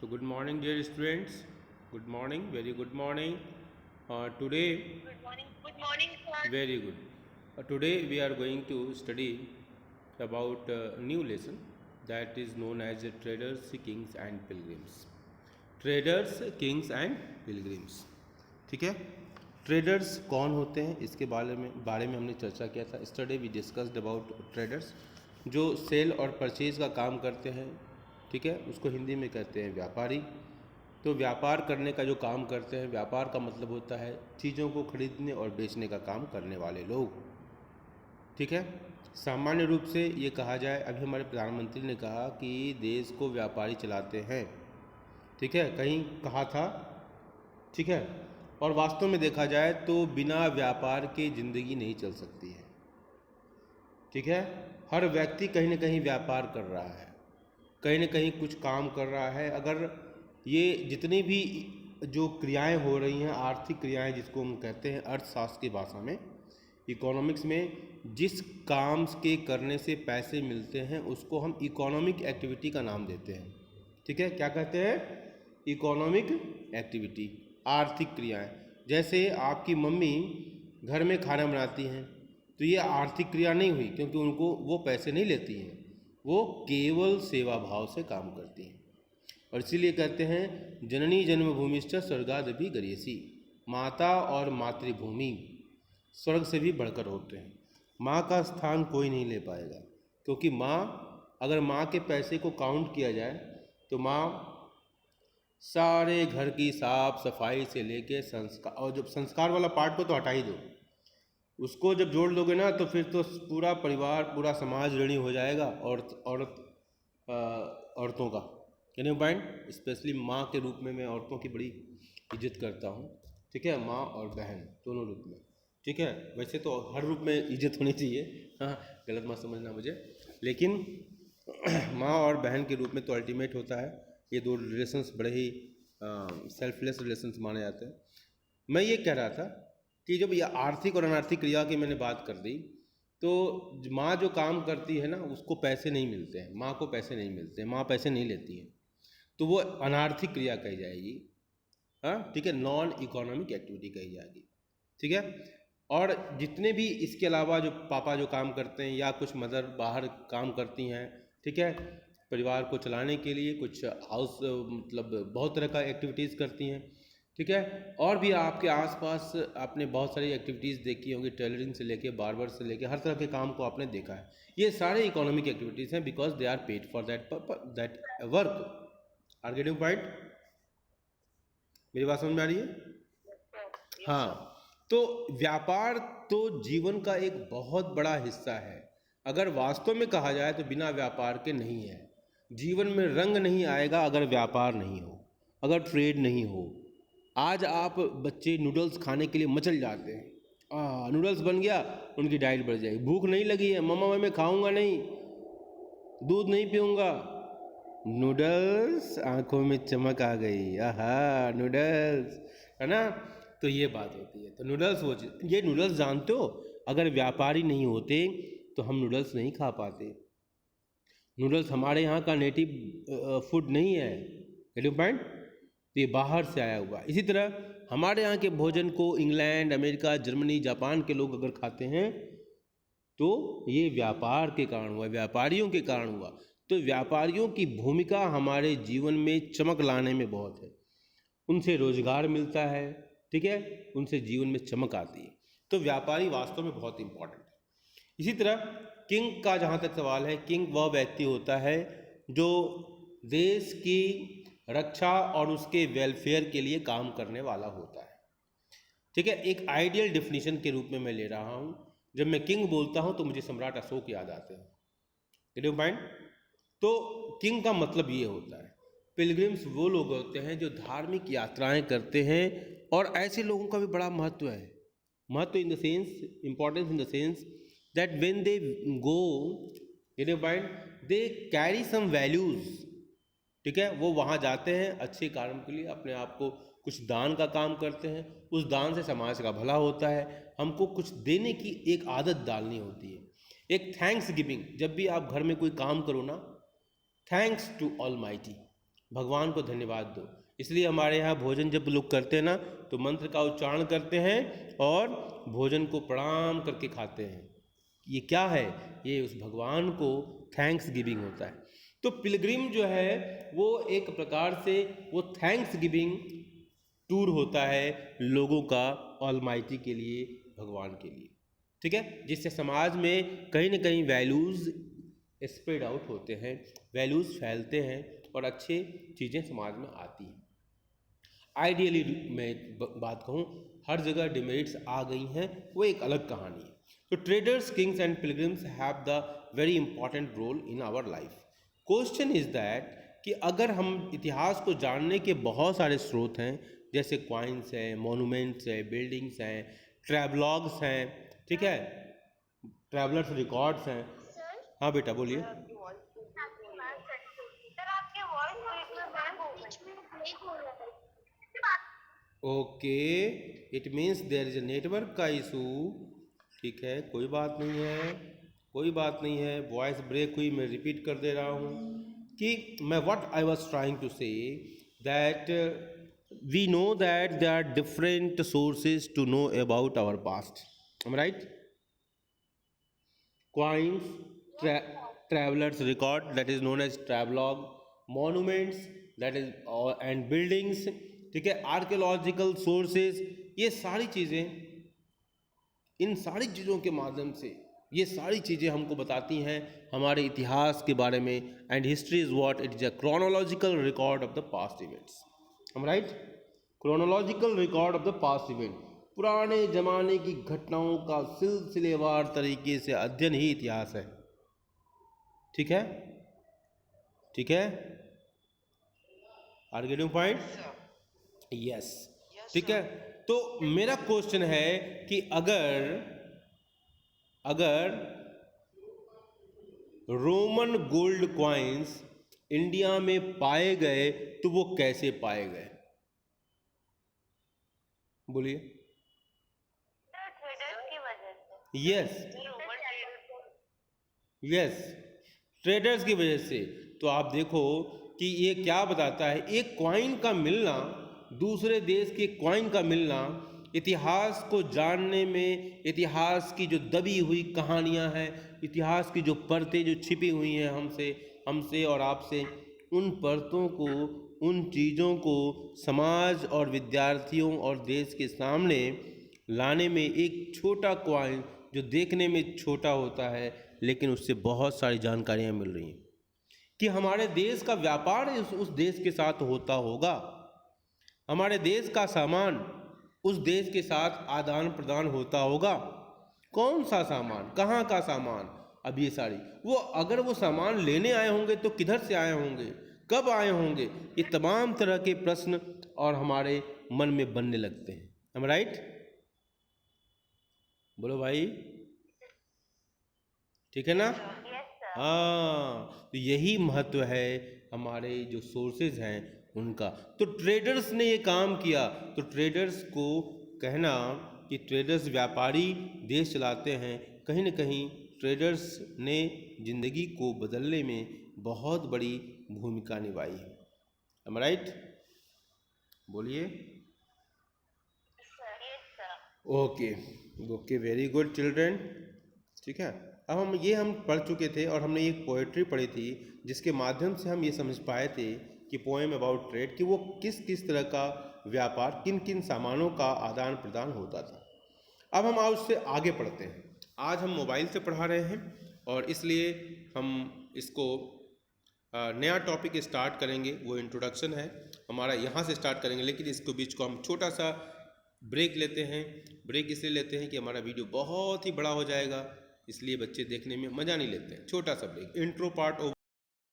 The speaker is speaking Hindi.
So good morning, dear students. Good morning, very good morning. Today, Good morning. Good morning, sir. very good. Today we are going to study about a new lesson that is known as Traders, Kings and Pilgrims. Traders, kings and pilgrims. ठीक है, ट्रेडर्स कौन होते हैं इसके बारे में हमने चर्चा किया था। Study we discussed about traders जो सेल और परचेज का काम करते हैं। ठीक है, उसको हिंदी में कहते हैं व्यापारी। तो व्यापार करने का जो काम करते हैं, व्यापार का मतलब होता है चीज़ों को खरीदने और बेचने का काम करने वाले लोग। ठीक है, सामान्य रूप से ये कहा जाए, अभी हमारे प्रधानमंत्री ने कहा कि देश को व्यापारी चलाते हैं। ठीक है, कहीं कहा था। ठीक है, और वास्तव में देखा जाए तो बिना व्यापार के ज़िंदगी नहीं चल सकती है। ठीक है, हर व्यक्ति कहीं ना कहीं व्यापार कर रहा है, कहीं ना कहीं कुछ काम कर रहा है। अगर ये जितनी भी जो क्रियाएं हो रही हैं, आर्थिक क्रियाएं जिसको हम कहते हैं अर्थशास्त्र की भाषा में, इकोनॉमिक्स में, जिस काम के करने से पैसे मिलते हैं उसको हम इकोनॉमिक एक्टिविटी का नाम देते हैं। ठीक है, क्या कहते हैं? इकोनॉमिक एक्टिविटी, आर्थिक क्रियाएं। जैसे आपकी मम्मी घर में खाना बनाती हैं तो ये आर्थिक क्रिया नहीं हुई, क्योंकि उनको वो पैसे नहीं लेती हैं, वो केवल सेवा भाव से काम करती हैं। और इसीलिए कहते हैं जननी जन्मभूमिश्च स्वर्गादपि गरीयसी, माता और मातृभूमि स्वर्ग से भी बढ़कर होते हैं। माँ का स्थान कोई नहीं ले पाएगा, क्योंकि माँ, अगर माँ के पैसे को काउंट किया जाए तो माँ सारे घर की साफ सफाई से लेके संस्कार, और जब संस्कार वाला पार्ट को तो हटा ही दो, उसको जब जोड़ लोगे ना तो फिर तो पूरा परिवार, पूरा समाज ऋणी हो जाएगा। औरतों का यानी पॉइंट, स्पेशली माँ के रूप में मैं औरतों की बड़ी इज्जत करता हूँ। ठीक है, माँ और बहन दोनों रूप में। ठीक है, वैसे तो हर रूप में इज्जत होनी चाहिए, हाँ, गलत मत समझना मुझे, लेकिन माँ और बहन के रूप में तो अल्टीमेट होता है। ये दो रिलेशंस बड़े ही सेल्फलेस रिलेशंस माने जाते हैं। मैं ये कह रहा था कि जब ये आर्थिक और अनार्थिक क्रिया की मैंने बात कर दी, तो माँ जो काम करती है ना उसको पैसे नहीं मिलते हैं, माँ को पैसे नहीं मिलते हैं, माँ पैसे नहीं लेती है, तो वो अनार्थिक क्रिया कही जाएगी। हाँ, ठीक है, नॉन इकोनॉमिक एक्टिविटी कही जाएगी। ठीक है, और जितने भी इसके अलावा जो पापा जो काम करते हैं या कुछ मदर बाहर काम करती हैं, ठीक है, परिवार को चलाने के लिए कुछ हाउस मतलब बहुत तरह का एक्टिविटीज़ करती हैं। ठीक है, और भी आपके आसपास आपने बहुत सारी एक्टिविटीज़ देखी होंगी, टेलरिंग से लेके बार्बर से लेके हर तरह के काम को आपने देखा है। ये सारे इकोनॉमिक एक्टिविटीज़ हैं, because they are paid for that work. Are getting point? मेरी बात समझ में आ रही है? हाँ, तो व्यापार तो जीवन का एक बहुत बड़ा हिस्सा है। अगर वास्तव में कहा जाए तो बिना व्यापार के नहीं है। जीवन में रंग नहीं आएगा अगर व्यापार नहीं हो, अगर ट्रेड नहीं हो। आज आप बच्चे नूडल्स खाने के लिए मचल जाते हैं, नूडल्स बन गया, उनकी डाइट बढ़ जाएगी। भूख नहीं लगी है, मम्मा मैं खाऊंगा नहीं, दूध नहीं पीऊँगा, नूडल्स, आंखों में चमक आ गई, आहा नूडल्स, है ना? तो ये बात होती है। तो नूडल्स, वो ये नूडल्स जानते हो, अगर व्यापारी नहीं होते तो हम नूडल्स नहीं खा पाते। नूडल्स हमारे यहाँ का नेटिव फूड नहीं है, गेटिंग पॉइंट? तो ये बाहर से आया हुआ। इसी तरह हमारे यहाँ के भोजन को इंग्लैंड, अमेरिका, जर्मनी, जापान के लोग अगर खाते हैं तो ये व्यापार के कारण हुआ, व्यापारियों के कारण हुआ। तो व्यापारियों की भूमिका हमारे जीवन में चमक लाने में बहुत है। उनसे रोजगार मिलता है, ठीक है, उनसे जीवन में चमक आती है। तो व्यापारी वास्तव में बहुत इंपॉर्टेंट है। इसी तरह किंग का जहाँ तक सवाल है, किंग वह व्यक्ति होता है जो देश की रक्षा और उसके वेलफेयर के लिए काम करने वाला होता है। ठीक है, एक आइडियल डिफिनीशन के रूप में मैं ले रहा हूँ। जब मैं किंग बोलता हूँ तो मुझे सम्राट अशोक याद आते हैं। Getting point? तो किंग का मतलब ये होता है। पिलग्रिम्स वो लोग होते हैं जो धार्मिक यात्राएं करते हैं, और ऐसे लोगों का भी बड़ा महत्व है। महत्व in the sense, importance in the sense that when they go, getting point, they carry some values. ठीक है, वो वहाँ जाते हैं अच्छे कारण के लिए, अपने आप को कुछ दान का काम करते हैं, उस दान से समाज का भला होता है। हमको कुछ देने की एक आदत डालनी होती है, एक थैंक्स गिविंग। जब भी आप घर में कोई काम करो ना, थैंक्स टू ऑलमाइटी, भगवान को धन्यवाद दो। इसलिए हमारे यहाँ भोजन जब लोग करते हैं ना तो मंत्र का उच्चारण करते हैं और भोजन को प्रणाम करके खाते हैं। ये क्या है? ये उस भगवान को थैंक्स गिविंग होता है। तो पिलग्रिम जो है वो एक प्रकार से वो थैंक्स गिविंग टूर होता है लोगों का ऑलमाइटी के लिए, भगवान के लिए, ठीक है, जिससे समाज में कहीं ना कहीं वैल्यूज़ स्प्रेड आउट होते हैं, वैल्यूज़ फैलते हैं और अच्छे चीज़ें समाज में आती हैं। आइडियली मैं बात कहूँ, हर जगह डिमेरिट्स आ गई हैं, वो एक अलग कहानी है। तो traders, kings and pilgrims have the very important role in our life. Question is that कि अगर हम इतिहास को जानने के बहुत सारे स्रोत हैं, जैसे क्वाइंस हैं, मोनूमेंट्स हैं, बिल्डिंग्स हैं, ट्रैवलॉग्स हैं, ठीक है, ट्रैवलर्स रिकॉर्ड्स हैं। हाँ बेटा बोलिए। Okay, it means there is a network का इशू। ठीक है, कोई बात नहीं है, कोई बात नहीं है। वॉइस ब्रेक हुई, मैं रिपीट कर दे रहा हूँ कि मैं what I was trying to say that we know that there are different sources to know about our past, right? Coins, travelers record, that is known as travelogue, monuments, that is and buildings, ठीक है, आर्कियोलॉजिकल सोर्सेज, ये सारी चीज़ें, इन सारी चीज़ों के माध्यम से ये सारी चीज़ें हमको बताती हैं हमारे इतिहास के बारे में। And history is what? It is a chronological record of the past events, हम right? Chronological record of the past event, पुराने जमाने की घटनाओं का सिलसिलेवार तरीके से अध्ययन ही इतिहास है, ठीक है, ठीक है, आर गेटिंग पॉइंट? यस, ठीक है। तो मेरा क्वेश्चन है कि अगर रोमन गोल्ड कॉइन्स इंडिया में पाए गए तो वो कैसे पाए गए? बोलिए। यस, यस, ट्रेडर्स की वजह से। तो आप देखो कि ये क्या बताता है, एक कॉइन का मिलना, दूसरे देश के कॉइन का मिलना, इतिहास को जानने में, इतिहास की जो दबी हुई कहानियां हैं, इतिहास की जो परतें जो छिपी हुई हैं हमसे और आपसे, उन परतों को, उन चीज़ों को समाज और विद्यार्थियों और देश के सामने लाने में एक छोटा कॉइन जो देखने में छोटा होता है लेकिन उससे बहुत सारी जानकारियाँ मिल रही हैं कि हमारे देश का व्यापार उस देश के साथ होता होगा, हमारे देश का सामान उस देश के साथ आदान प्रदान होता होगा। कौन सा सामान, कहाँ का सामान, अब ये सारी अगर वो सामान लेने आए होंगे तो किधर से आए होंगे, कब आए होंगे, ये तमाम तरह के प्रश्न और हमारे मन में बनने लगते हैं, हम राइट? बोलो भाई, ठीक है ना? हाँ, तो यही महत्व है हमारे जो सोर्सेज हैं उनका। तो ट्रेडर्स ने ये काम किया, तो ट्रेडर्स को कहना कि ट्रेडर्स व्यापारी देश चलाते हैं, कहीं ना कहीं ट्रेडर्स ने ज़िंदगी को बदलने में बहुत बड़ी भूमिका निभाई है, am I right? बोलिए। Okay, okay, very good children, ठीक है। अब हम पढ़ चुके थे और हमने एक पोएट्री पढ़ी थी जिसके माध्यम से हम ये समझ पाए थे कि पोएम अबाउट ट्रेड, कि वो किस किस तरह का व्यापार, किन किन सामानों का आदान प्रदान होता था। अब हम आज उससे आगे पढ़ते हैं। आज हम मोबाइल से पढ़ा रहे हैं और इसलिए हम इसको नया टॉपिक स्टार्ट करेंगे, वो इंट्रोडक्शन है हमारा, यहाँ से स्टार्ट करेंगे। लेकिन इसको बीच को हम छोटा सा ब्रेक लेते हैं। ब्रेक इसलिए लेते हैं कि हमारा वीडियो बहुत ही बड़ा हो जाएगा, इसलिए बच्चे देखने में मज़ा नहीं लेते हैं। छोटा सा ब्रेक, इंट्रो पार्ट